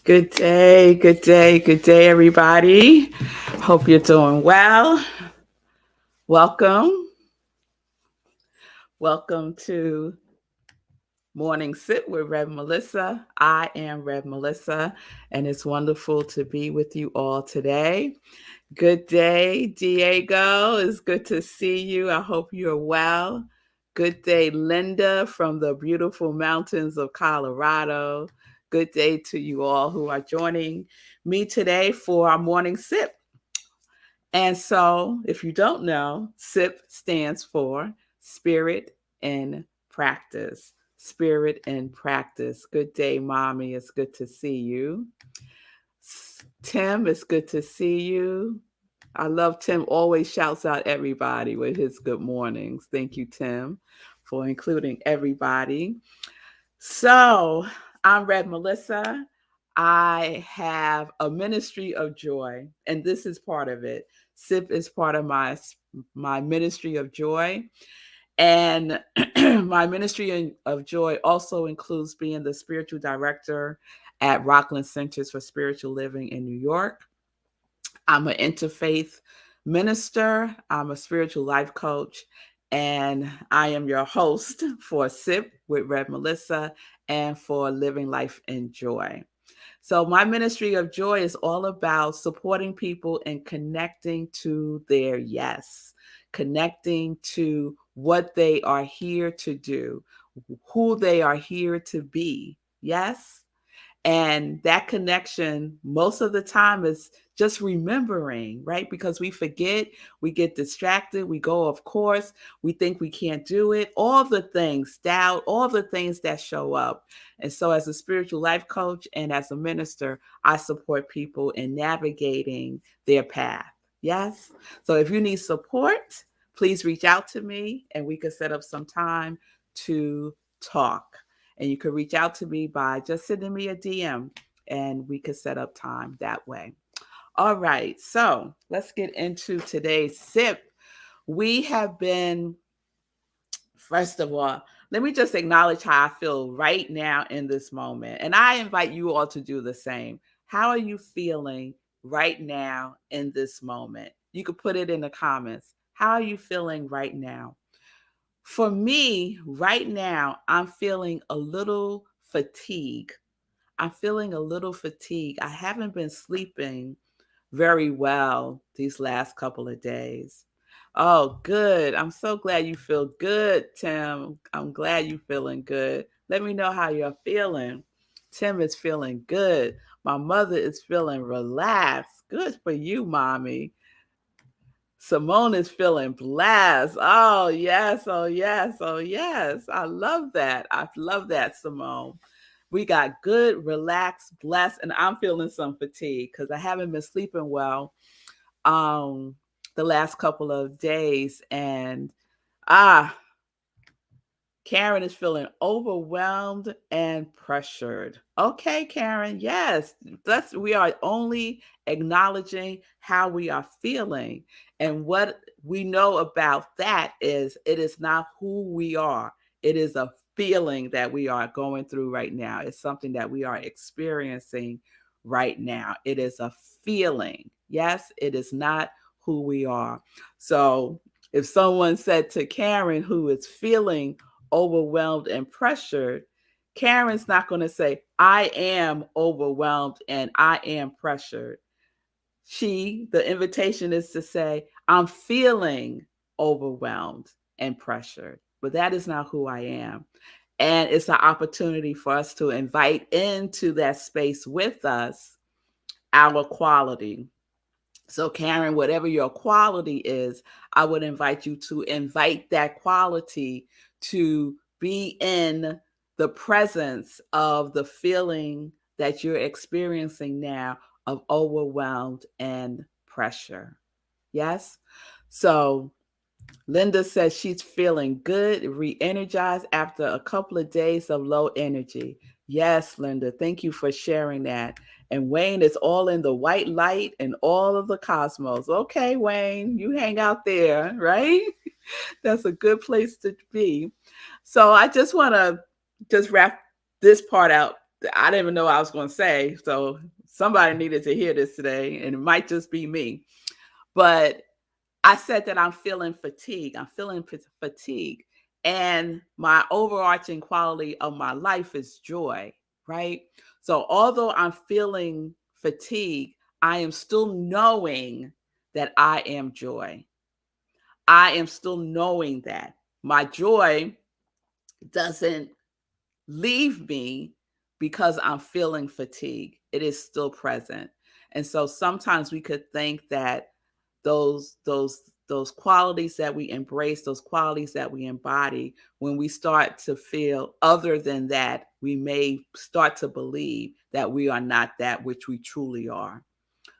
Good day, good day, good day, everybody. Hope you're doing well. Welcome. Welcome to Morning Sit with Rev Melissa. I am Rev Melissa, and it's wonderful to be with you all today. Good day, Diego. It's good to see you. I hope you're well. Good day, Linda from the beautiful mountains of Colorado. Good day to you all who are joining me today for our morning sip. And so, if you don't know, SIP stands for Spirit in Practice. Spirit in Practice. Good day, Mommy. It's good to see you. Tim, it's good to see you. I love Tim always shouts out everybody with his good mornings. Thank you, Tim, for including everybody. So, I'm Red Melissa. I have a ministry of joy, and this is part of it. SIP is part of my ministry of joy. And my ministry of joy also includes being the spiritual director at Rockland Centers for Spiritual Living in New York. I'm an interfaith minister, I'm a spiritual life coach, and I am your host for SIP with Red Melissa and for Living Life in Joy. So, my ministry of joy is all about supporting people and connecting to their yes, connecting to what they are here to do, who they are here to be. Yes. And that connection, most of the time, is just remembering, right? Because we forget, we get distracted, we go, of course, we think we can't do it, all the things, doubt, all the things that show up. And so, as a spiritual life coach and as a minister, I support people in navigating their path. Yes. So, if you need support, please reach out to me and we can set up some time to talk. And you can reach out to me by just sending me a DM and we could set up time that way. All right, so let's get into today's sip. We have been, first of all, let me just acknowledge how I feel right now in this moment. And I invite you all to do the same. How are you feeling right now in this moment? You could put it in the comments. How are you feeling right now? For me, right now, I'm feeling a little fatigue. I'm feeling a little fatigue. I haven't been sleeping very well these last couple of days. Oh, good. I'm so glad you feel good, Tim. I'm glad you're feeling good. Let me know how you're feeling. Tim is feeling good. My mother is feeling relaxed. Good for you, mommy. Simone is feeling blessed. Oh, yes. Oh, yes. Oh, yes. I love that. I love that, Simone. We got good, relaxed, blessed, and I'm feeling some fatigue because I haven't been sleeping well um the last couple of days. And ah, Karen is feeling overwhelmed and pressured. Okay, Karen, yes. We are only acknowledging how we are feeling. And what we know about that is it is not who we are. It is a feeling that we are going through right now. It's something that we are experiencing right now. It is a feeling. Yes, it is not who we are. So if someone said to Karen, who is feeling overwhelmed and pressured, Karen's not going to say, I am overwhelmed and I am pressured. The invitation is to say, I'm feeling overwhelmed and pressured, but that is not who I am. And it's an opportunity for us to invite into that space with us our quality. So, Karen, whatever your quality is, I would invite you to invite that quality to be in the presence of the feeling that you're experiencing now of overwhelmed and pressure. Yes? So, Linda says she's feeling good, re energized after a couple of days of low energy. Yes, Linda, thank you for sharing that. And Wayne is all in the white light and all of the cosmos. Okay, Wayne, you hang out there, right? That's a good place to be. So I just want to just wrap this part out I didn't even know what I was going to say. So somebody needed to hear this today, and it might just be me. But I said that I'm feeling fatigue. I'm feeling fatigue. And my overarching quality of my life is joy, right? So although I'm feeling fatigue, I am still knowing that I am joy. I am still knowing that my joy doesn't leave me because I'm feeling fatigue. It is still present. And so sometimes we could think that those qualities that we embrace, those qualities that we embody, when we start to feel other than that, we may start to believe that we are not that which we truly are.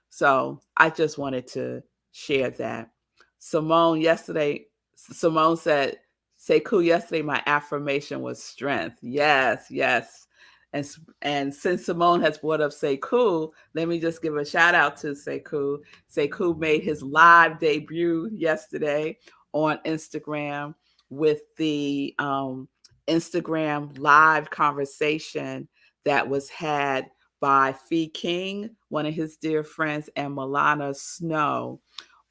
So I just wanted to share that. Simone said, Sekou, yesterday my affirmation was strength. Yes, yes. And since Simone has brought up Sekou, let me just give a shout out to Sekou. Sekou made his live debut yesterday on Instagram with the Instagram live conversation that was had by Fee King, one of his dear friends, and Milana Snow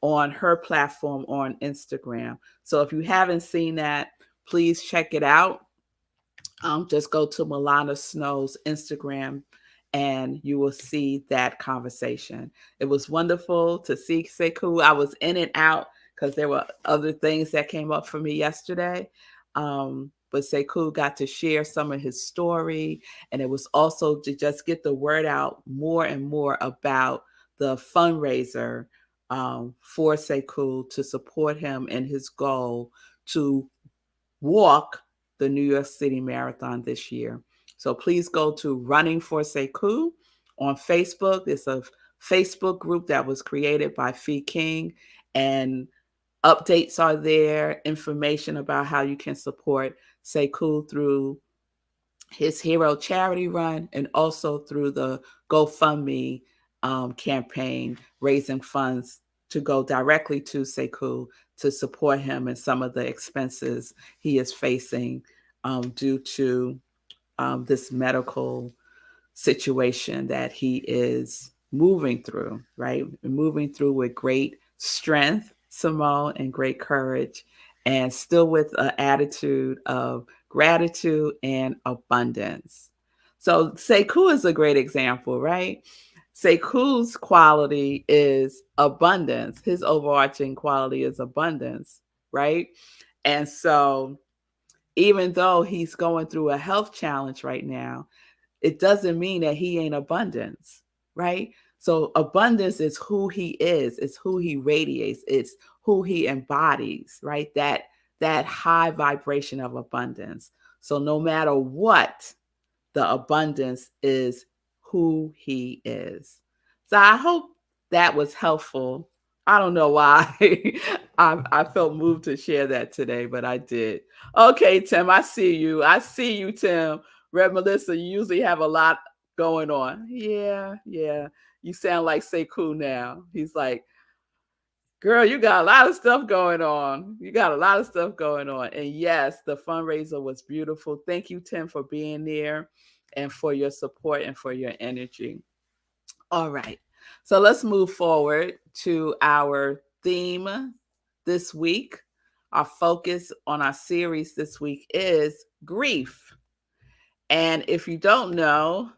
on her platform on Instagram. So if you haven't seen that, please check it out. Just go to Milana Snow's Instagram and you will see that conversation. It was wonderful to see Sekou. I was in and out because there were other things that came up for me yesterday. But Sekou got to share some of his story, and it was also to just get the word out more and more about the fundraiser for Sekou to support him in his goal to walk the New York City Marathon this year. So please go to Running for Sekou on Facebook. It's a Facebook group that was created by Fee King, and updates are there, information about how you can support Sekou through his Hero Charity Run and also through the GoFundMe campaign, raising funds to go directly to Sekou to support him in some of the expenses he is facing due to this medical situation that he is moving through, right? Moving through with great strength, Simone, and great courage, and still with an attitude of gratitude and abundance. So Sekou is a great example, right? Sekou's quality is abundance. His overarching quality is abundance, right? And so even though he's going through a health challenge right now, it doesn't mean that he ain't abundance, right? So abundance is who he is, it's who he radiates, it's who he embodies, right? That high vibration of abundance. So no matter what, the abundance is who he is. So I hope that was helpful. I don't know why I felt moved to share that today, but I did. Okay, Tim, I see you. I see you, Tim. Red Melissa, you usually have a lot going on. Yeah, yeah. You sound like Sekou now. He's like, girl, you got a lot of stuff going on. You got a lot of stuff going on. And yes, the fundraiser was beautiful. Thank you, Tim, for being there and for your support and for your energy. All right. So let's move forward to our theme this week. Our focus on our series this week is grief. And if you don't know,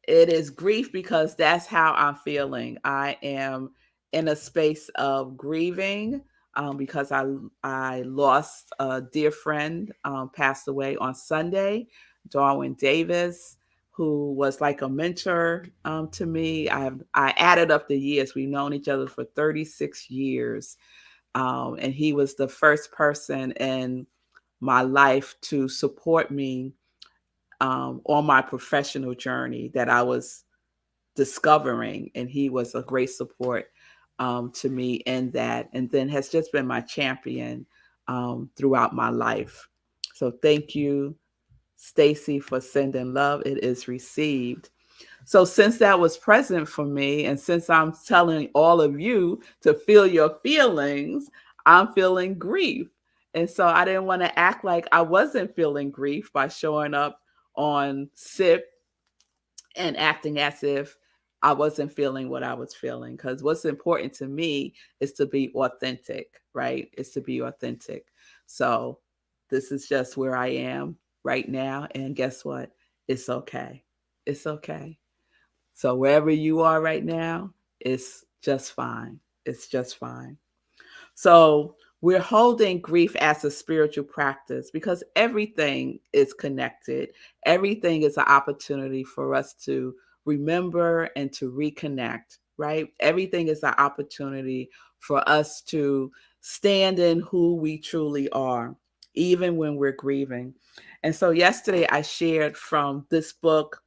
it is grief because that's how I'm feeling. I am in a space of grieving because I lost a dear friend, passed away on Sunday, Darwin Davis, who was like a mentor to me. I added up the years. We've known each other for 36 years, and he was the first person in my life to support me on my professional journey that I was discovering, and he was a great support to me in that, and then has just been my champion throughout my life. So thank you, Stacy, for sending love. It is received. So since that was present for me, and since I'm telling all of you to feel your feelings, I'm feeling grief. And so I didn't want to act like I wasn't feeling grief by showing up on SIP and acting as if I wasn't feeling what I was feeling. Because what's important to me is to be authentic, right? Is to be authentic. So this is just where I am right now. And guess what? It's okay. It's okay. So wherever you are right now, it's just fine. It's just fine. So we're holding grief as a spiritual practice because everything is connected. Everything is an opportunity for us to remember and to reconnect, right? Everything is an opportunity for us to stand in who we truly are, even when we're grieving. And so yesterday I shared from this book,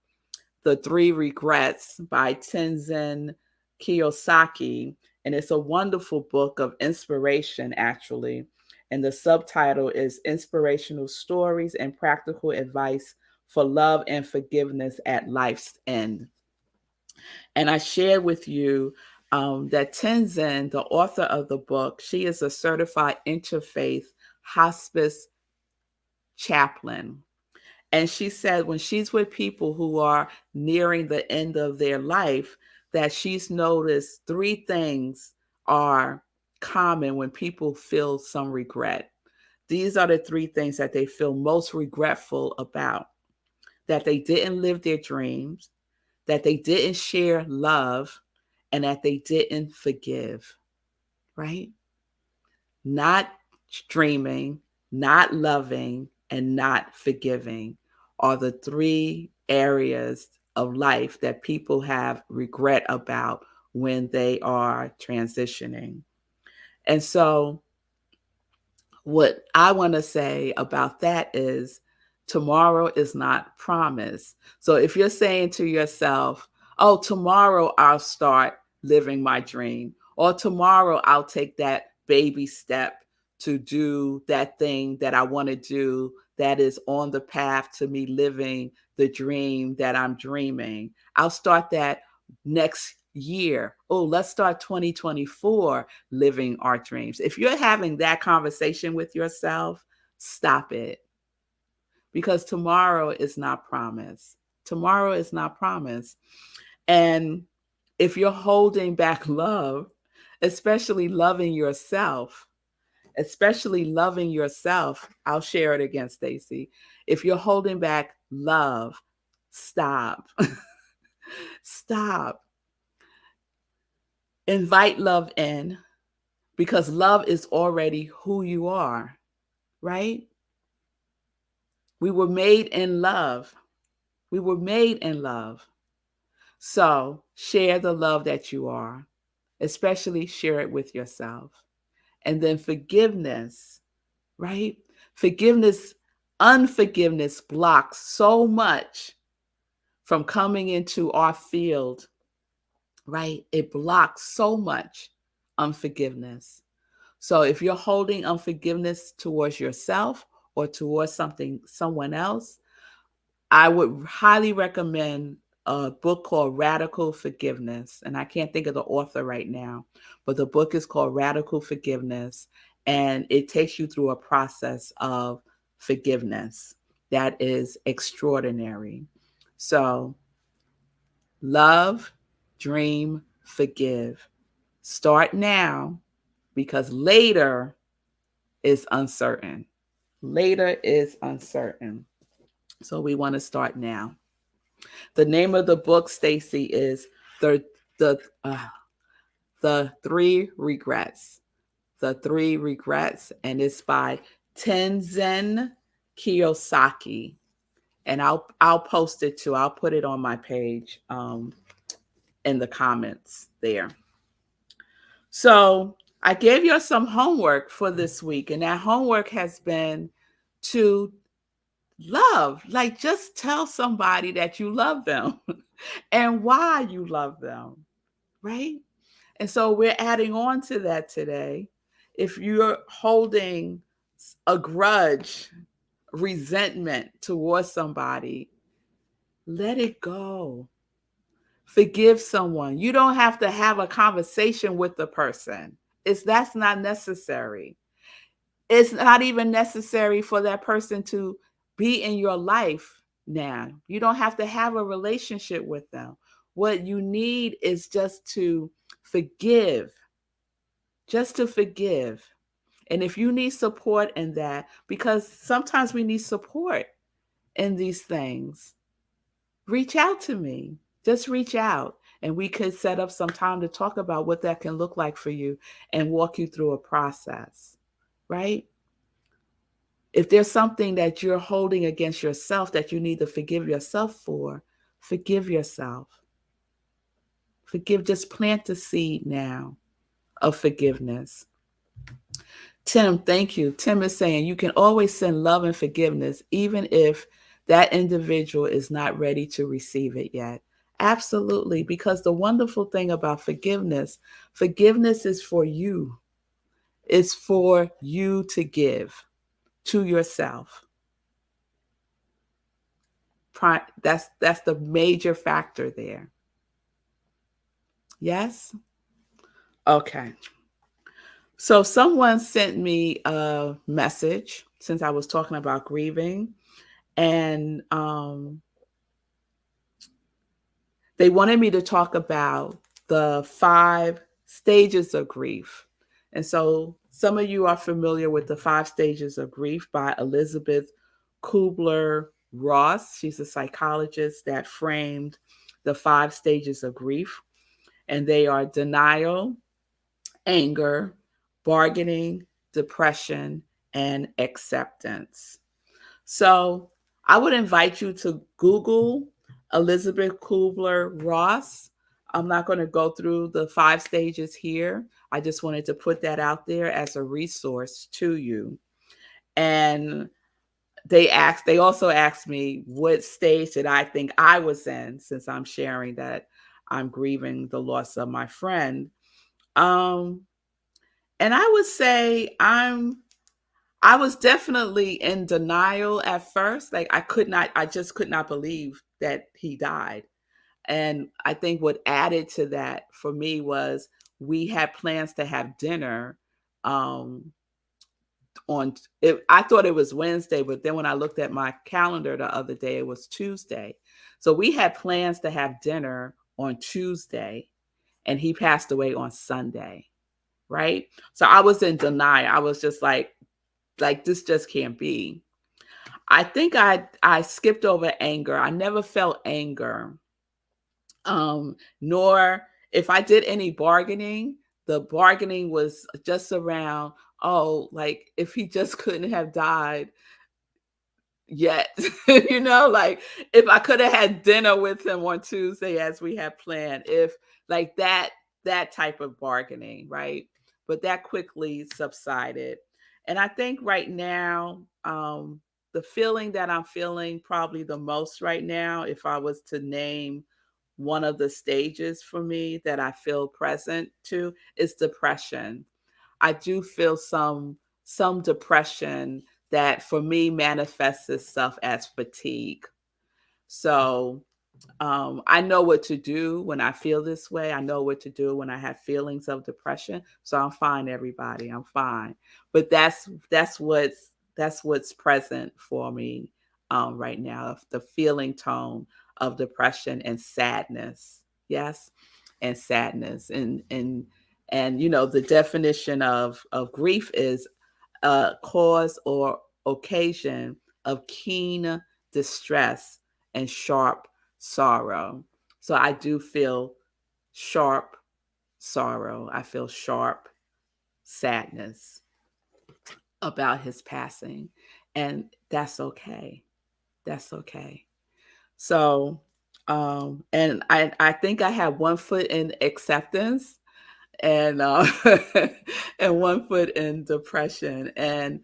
the Three Regrets by Tenzhen Kiyosaki. And it's a wonderful book of inspiration, actually. And the subtitle is Inspirational Stories and Practical Advice for Love and Forgiveness at Life's End. And I shared with you that Tenzhen, the author of the book, she is a certified interfaith hospice chaplain. And she said when she's with people who are nearing the end of their life, that she's noticed three things are common when people feel some regret. These are the three things that they feel most regretful about: that they didn't live their dreams, that they didn't share love, and that they didn't forgive, right? Not dreaming, not loving, and not forgiving are the three areas of life that people have regret about when they are transitioning. And so, what I want to say about that is tomorrow is not promised. So, if you're saying to yourself, oh, tomorrow I'll start living my dream, or tomorrow I'll take that baby step to do that thing that I want to do that is on the path to me living the dream that I'm dreaming, I'll start that next year. Oh, let's start 2024 living our dreams. If you're having that conversation with yourself, stop it, because tomorrow is not promised. Tomorrow is not promised. And if you're holding back love, especially loving yourself, I'll share it again, Stacy. If you're holding back love, stop. Stop. Invite love in, because love is already who you are, right? We were made in love. We were made in love. So share the love that you are, especially share it with yourself. And then forgiveness, right? Forgiveness, unforgiveness blocks so much from coming into our field, right? It blocks so much unforgiveness. So if you're holding unforgiveness towards yourself or towards someone else, I would highly recommend a book called Radical Forgiveness. And I can't think of the author right now, but the book is called Radical Forgiveness. And it takes you through a process of forgiveness that is extraordinary. So love, dream, forgive. Start now, because later is uncertain. Later is uncertain. So we want to start now. The name of the book, Stacy, is the the uh, the Three Regrets. The Three Regrets, and it's by Tenzhen Kiyosaki. And I'll post it too. I'll put it on my page in the comments there. So I gave you some homework for this week, and that homework has been to love. Like, just tell somebody that you love them and why you love them, right? And so we're adding on to that today. If you're holding a grudge, resentment towards somebody, let it go. Forgive someone. You don't have to have a conversation with the person. That's not necessary. It's not even necessary for that person to be in your life now. You don't have to have a relationship with them. What you need is forgive, just to forgive. And if you need support in that, because sometimes we need support in these things, reach out to me. Just reach out and we could set up some time to talk about what that can look like for you and walk you through a process, right? If there's something that you're holding against yourself that you need to forgive yourself for, forgive yourself. Forgive, just plant the seed now of forgiveness. Tim, thank you. Tim is saying you can always send love and forgiveness, even if that individual is not ready to receive it yet. Absolutely, because the wonderful thing about forgiveness is for you. It's for you to give to yourself. That's the major factor there. Yes? Okay. So someone sent me a message since I was talking about grieving, and they wanted me to talk about the 5 stages of grief. And so some of you are familiar with the 5 stages of grief by Elizabeth Kubler-Ross. She's a psychologist that framed the 5 stages of grief, and they are denial, anger, bargaining, depression, and acceptance. So I would invite you to Google Elizabeth Kubler-Ross. I'm not going to go through the 5 stages here. I just wanted to put that out there as a resource to you. And they also asked me what stage did I think I was in, since I'm sharing that I'm grieving the loss of my friend. And I would say I was definitely in denial at first. Like I just could not believe that he died. And I think what added to that for me was we had plans to have dinner um on it. I thought it was Wednesday, but then when I looked at my calendar the other day, it was Tuesday. So we had plans to have dinner on Tuesday, and he passed away on Sunday, right? So I was in denial. I was just like this just can't be. I think I skipped over anger. I never felt anger. Nor if I did any bargaining, the bargaining was just around, oh, like if he just couldn't have died yet, like if I could have had dinner with him on Tuesday as we had planned, if like that type of bargaining, right? But that quickly subsided. And I think right now, the feeling that I'm feeling probably the most right now, if I was to name one of the stages for me that I feel present to, is depression. I do feel some depression that for me manifests itself as fatigue. So I know what to do when I feel this way. I know what to do when I have feelings of depression. So I'm fine, everybody. I'm fine. But that's what's present for me right now. The feeling tone of depression and sadness. Yes, and sadness and the definition of grief is a cause or occasion of keen distress and sharp sorrow. So I do feel sharp sorrow. I feel sharp sadness about his passing. And that's okay. That's okay. So, and I think I have one foot in acceptance and and one foot in depression. And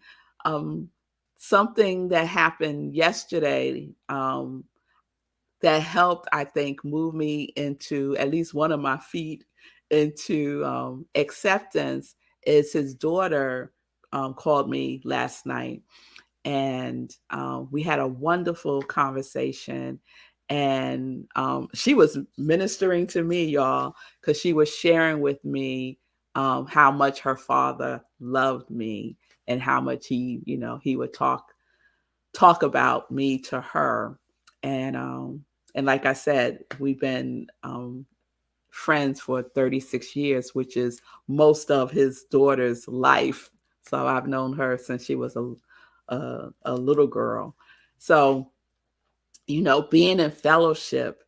something that happened yesterday that helped, I think, move me into at least one of my feet into acceptance is his daughter called me last night, and we had a wonderful conversation. And she was ministering to me, y'all, because she was sharing with me how much her father loved me and how much he would talk about me to her. And like I said, we've been friends for 36 years, which is most of his daughter's life. So I've known her since she was a little girl. So, being in fellowship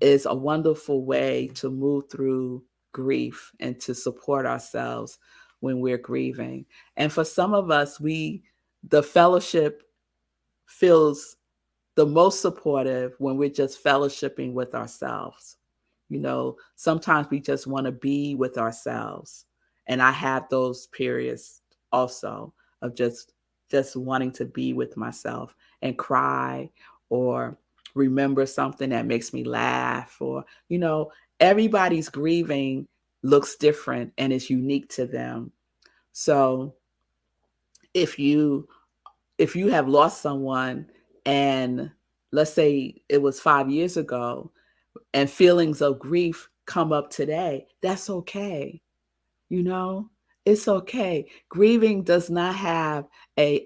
is a wonderful way to move through grief and to support ourselves when we're grieving. And for some of us, the fellowship feels the most supportive when we're just fellowshipping with ourselves. Sometimes we just want to be with ourselves. And I have those periods also of just wanting to be with myself and cry or remember something that makes me laugh, or everybody's grieving looks different and is unique to them. So if you have lost someone, and let's say it was 5 years ago, and feelings of grief come up today, that's okay. You know, it's okay. Grieving does not have a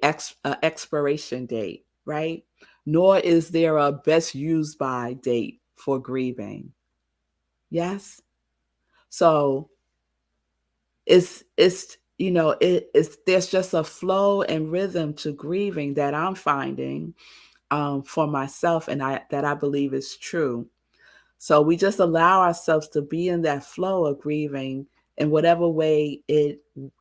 expiration date, right? Nor is there a best used by date for grieving. Yes. So it's there's just a flow and rhythm to grieving that I'm finding for myself, and I believe is true. So we just allow ourselves to be in that flow of grieving in whatever way it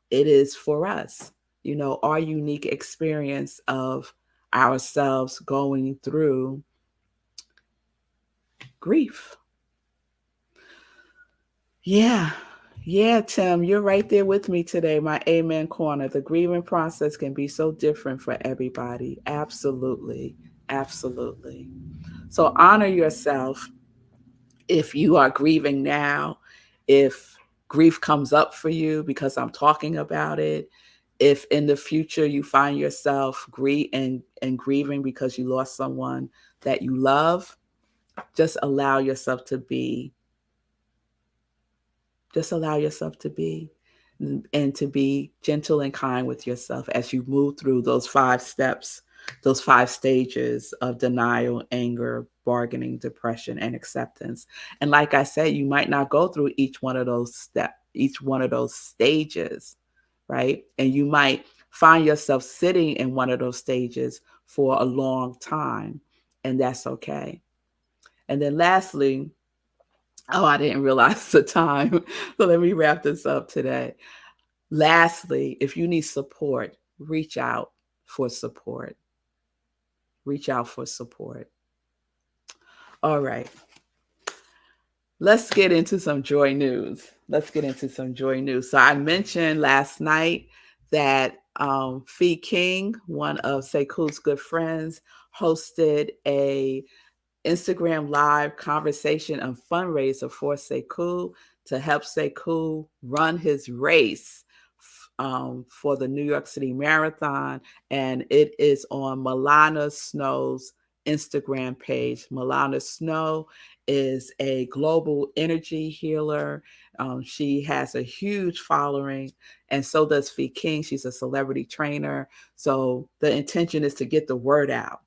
is for us. Our unique experience of ourselves going through grief. Yeah. Yeah, Tim, you're right there with me today, my amen corner. The grieving process can be so different for everybody. Absolutely. Absolutely. So honor yourself if you are grieving now, if grief comes up for you because I'm talking about it, if in the future you find yourself and grieving because you lost someone that you love, just allow yourself to be. Just allow yourself to be, and to be gentle and kind with yourself as you move through those 5 steps, those 5 stages of denial, anger, bargaining, depression, and acceptance. And like I said, you might not go through each one of those stages, right? And you might find yourself sitting in one of those stages for a long time, and that's okay. And then lastly, oh, I didn't realize the time. So let me wrap this up today. Lastly, if you need support, reach out for support. Reach out for support. All right. Let's get into some joy news. So I mentioned last night that Fee King, one of Sekou's good friends, hosted a Instagram live conversation and fundraiser for Sekou to help Sekou run his race for the New York City Marathon. And it is on Milana Snow's Instagram page. Milana Snow is a global energy healer. She has a huge following, and so does Fee King. She's a celebrity trainer. So the intention is to get the word out,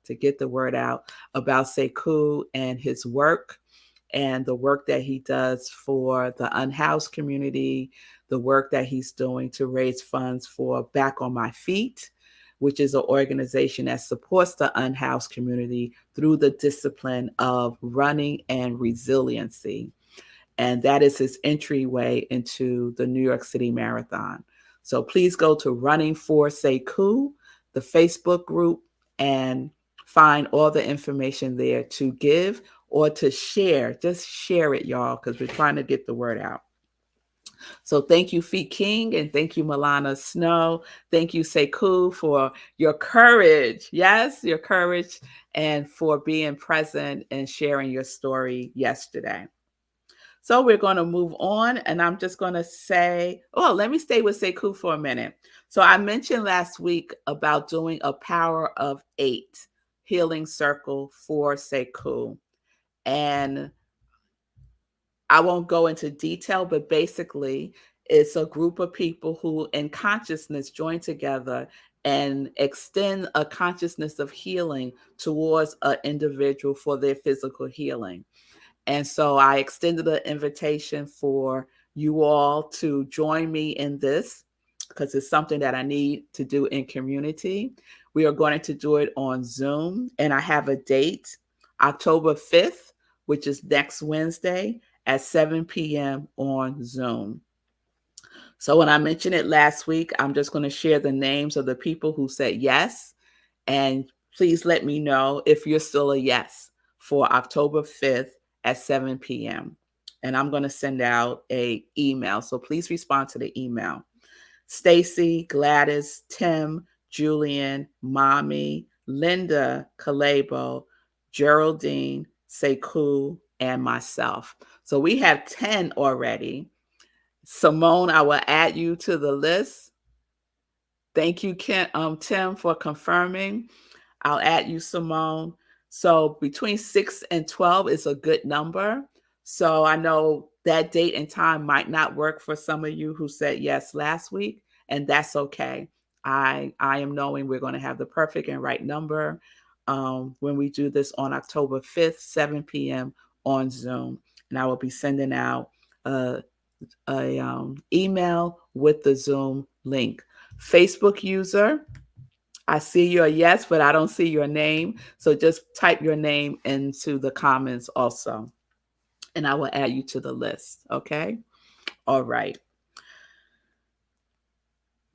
about Sekou and his work, and the work that he does for the unhoused community, the work that he's doing to raise funds for Back on My Feet, which is an organization that supports the unhoused community through the discipline of running and resiliency. And that is his entryway into the New York City Marathon. So please go to Running for Sekou, the Facebook group, and find all the information there to give or to share. Just share it, y'all, because we're trying to get the word out. So thank you, Fee King, and thank you, Milana Snow. Thank you, Sekou, for your courage. Yes, your courage, and for being present and sharing your story yesterday. So we're going to move on, and I'm just going to say, oh, let me stay with Sekou for a minute. So I mentioned last week about doing a Power of 8 healing circle for Sekou. And I won't go into detail, but basically it's a group of people who in consciousness join together and extend a consciousness of healing towards an individual for their physical healing. And so I extended an invitation for you all to join me in this because it's something that I need to do in community. We are going to do it on Zoom, and I have a date, October 5th, which is next Wednesday at 7 p.m. on Zoom. So when I mentioned it last week, I'm just going to share the names of the people who said yes. And please let me know if you're still a yes for October 5th at 7 p.m. And I'm going to send out an email. So please respond to the email. Stacy, Gladys, Tim, Julian, Mommy, Linda, Kalebo, Geraldine, Sekou, and myself. So we have 10 already. Simone, I will add you to the list. Thank you, Tim, for confirming. I'll add you, Simone. So between 6 and 12 is a good number. So I know that date and time might not work for some of you who said yes last week, and that's okay. I am knowing we're going to have the perfect and right number when we do this on October 5th, 7 p.m. on Zoom. And I will be sending out a email with the Zoom link. Facebook user, I see your yes, but I don't see your name. So just type your name into the comments also, and I will add you to the list. Okay. All right.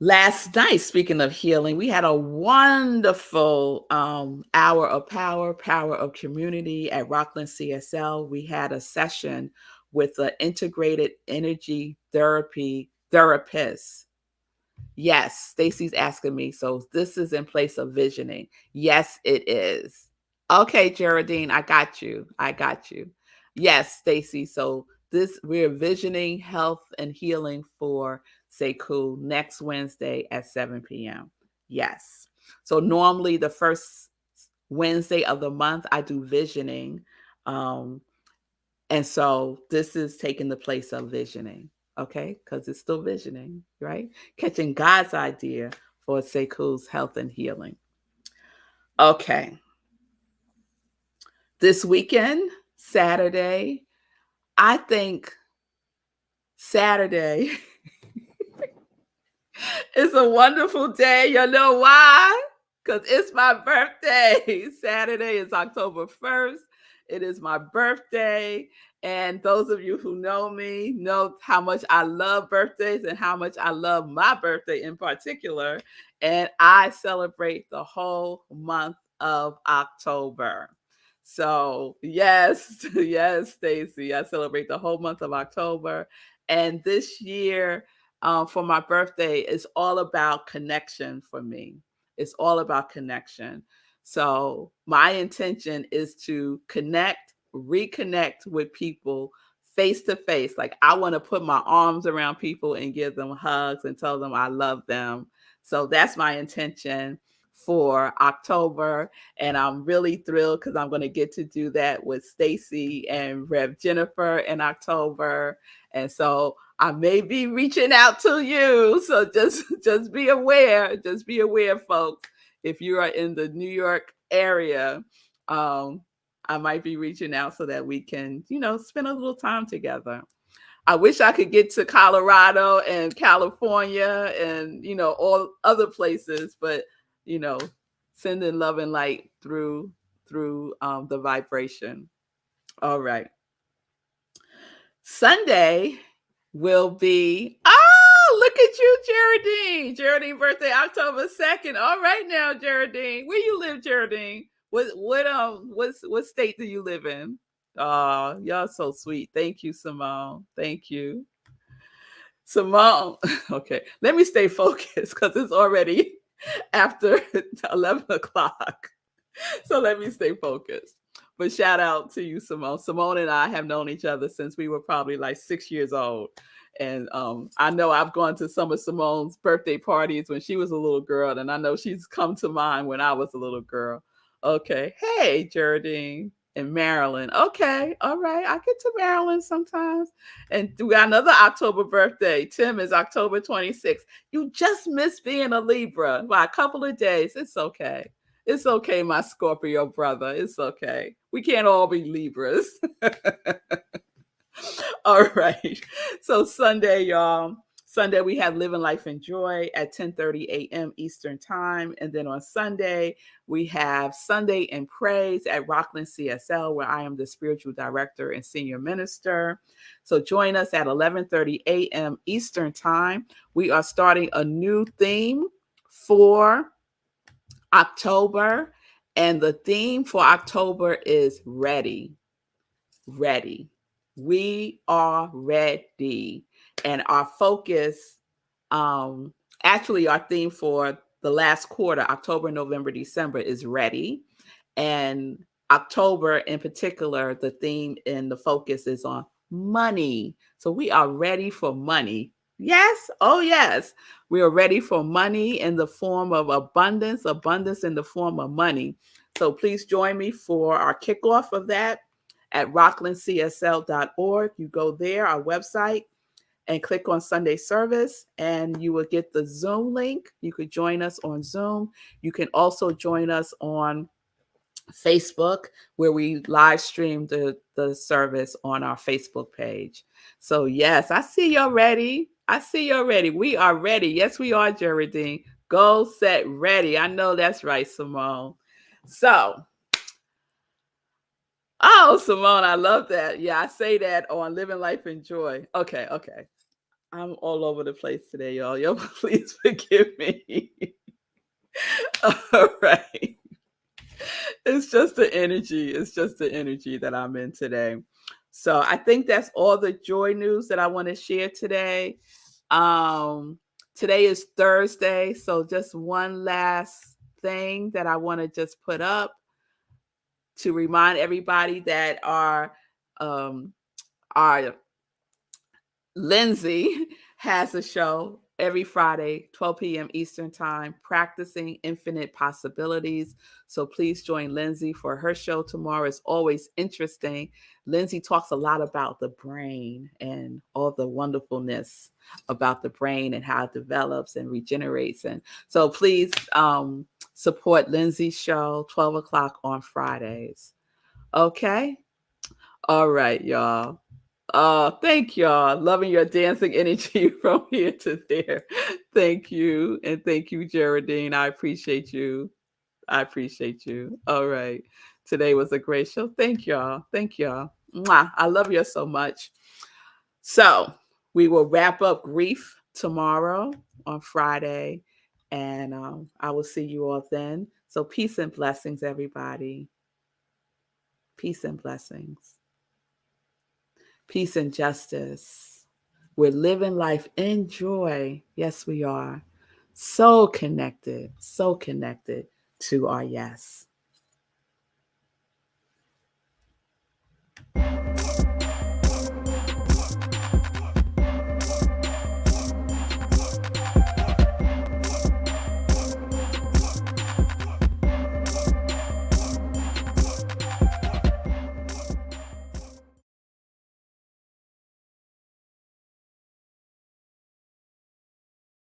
Last night, speaking of healing, we had a wonderful hour of power of community at Rockland CSL. We had a session with an integrated energy therapist. Yes, Stacy's asking me. So this is in place of visioning. Yes, it is. Okay, Geraldine, I got you. I got you. Yes, Stacy. So we're visioning health and healing for Sekou next Wednesday at 7 p.m. Yes. So normally the first Wednesday of the month I do visioning. And so this is taking the place of visioning. Okay, because it's still visioning, right? Catching God's idea for Sekou's health and healing. Okay. This weekend, Saturday, I think Saturday is a wonderful day. You know why? Because it's my birthday. Saturday is October 1st. It is my birthday. And those of you who know me know how much I love birthdays and how much I love my birthday in particular. And I celebrate the whole month of October. So, yes, yes, Stacy, I celebrate the whole month of October. And this year, for my birthday, it's all about connection for me. It's all about connection. So my intention is to reconnect with people face to face. Like I want to put my arms around people and give them hugs and tell them I love them. So that's my intention for October. And I'm really thrilled because I'm going to get to do that with Stacy and Rev Jennifer in October. And so I may be reaching out to you. So just be aware. Just be aware, folks. If you are in the New York area, I might be reaching out so that we can, spend a little time together. I wish I could get to Colorado and California and, all other places, but, sending love and light through the vibration. All right. Sunday will be, look at you, Geraldine. Geraldine birthday, October 2nd. All right now, Geraldine. Where you live, Geraldine? What state do you live in? Oh, y'all so sweet. Thank you, Simone. Thank you. Simone. Okay. Let me stay focused because it's already after 11 o'clock. So let me stay focused. But shout out to you, Simone. Simone and I have known each other since we were probably like 6 years old. And I know I've gone to some of Simone's birthday parties when she was a little girl. And I know she's come to mine when I was a little girl. Okay. Hey, Geraldine. In Maryland. Okay. All right. I get to Maryland sometimes. And we got another October birthday. Tim is October 26th. You just missed being a Libra by a couple of days. It's okay. It's okay, my Scorpio brother. It's okay. We can't all be Libras. All right. So Sunday, y'all. Sunday we have Living Life in Joy at 10:30 a.m. Eastern Time. And then on Sunday, we have Sunday in Praise at Rockland CSL, where I am the spiritual director and senior minister. So join us at 11:30 a.m. Eastern Time. We are starting a new theme for October. And the theme for October is ready. Ready. We are ready. And our focus, actually, our theme for the last quarter, October, November, December, is ready. And October in particular, the theme and the focus is on money. So we are ready for money. Yes. Oh, yes. We are ready for money in the form of abundance, abundance in the form of money. So please join me for our kickoff of that at rocklandcsl.org. You go there, our website, and click on Sunday service, and you will get the Zoom link. You could join us on Zoom. You can also join us on Facebook, where we live stream the service on our Facebook page. So yes, I see you're ready. I see you're ready. We are ready. Yes, we are, Geraldine. Goal set ready. I know that's right, Simone. So, oh, Simone, I love that. Yeah, I say that on Living Life in Joy. Okay. I'm all over the place today, y'all. Y'all, please forgive me. All right. It's just the energy. It's just the energy that I'm in today. So I think that's all the joy news that I want to share today. Today is Thursday. So just one last thing that I want to just put up to remind everybody that our Lindsay has a show every Friday, 12 p.m. Eastern Time, Practicing Infinite Possibilities. So please join Lindsay for her show tomorrow. It's always interesting. Lindsay talks a lot about the brain and all the wonderfulness about the brain and how it develops and regenerates. And so please support Lindsay's show, 12 o'clock on Fridays. Okay? All right, y'all. Thank y'all. Loving your dancing energy from here to there. Thank you. And thank you, Geraldine. I appreciate you. I appreciate you. All right. Today was a great show. Thank y'all. Thank y'all. Mwah. I love you so much. So we will wrap up grief tomorrow on Friday. And I will see you all then. So peace and blessings, everybody. Peace and blessings. Peace and justice. We're living life in joy. Yes, we are. So connected to our yes.